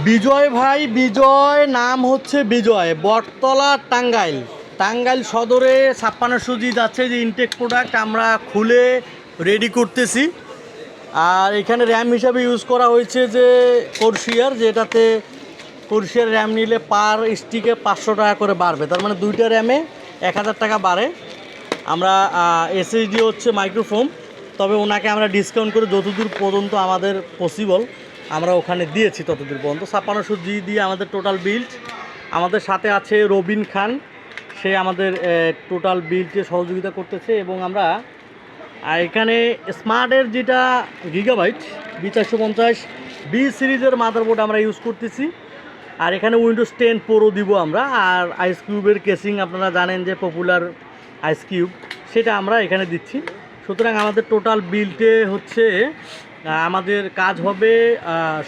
বিজয় ভাই, বিজয় নাম হচ্ছে বিজয়, বটতলা, টাঙ্গাইল। টাঙ্গাইল সদরে 5600 জি যাচ্ছে, যে ইনটেক প্রোডাক্ট আমরা খুলে রেডি করতেছি। আর এখানে র্যাম হিসাবে ইউজ করা হয়েছে যে কোরশিয়ার, যেটাতে কোরশিয়ার র্যাম নিলে পার স্টিকে 500 টাকা করে বাড়বে, তার মানে দুইটা র্যামে 1000 টাকা বাড়ে। আমরা এসএসডি হচ্ছে মাইক্রোফোন, তবে ওনাকে আমরা ডিসকাউন্ট করে যতদূর পর্যন্ত আমাদের পসিবল আমরা ওখানে দিয়েছি ততদূর পর্যন্ত। 5600 জি দিয়ে আমাদের টোটাল বিল্ড। আমাদের সাথে আছে রবিন খান, সে আমাদের টোটাল বিল্ডে সহযোগিতা করতেছে। এবং আমরা এখানে স্মার্টের যেটা গিগাবাইট B450 বি সিরিজের মাদারবোর্ড আমরা ইউজ করতেছি। আর এখানে উইন্ডোজ 10 প্রো দিব আমরা। আর আইস কিউবের কেসিং আপনারা জানেন যে পপুলার আইস কিউব, সেটা আমরা এখানে দিচ্ছি। সুতরাং আমাদের টোটাল বিল্ডে হচ্ছে আমাদের কাজ হবে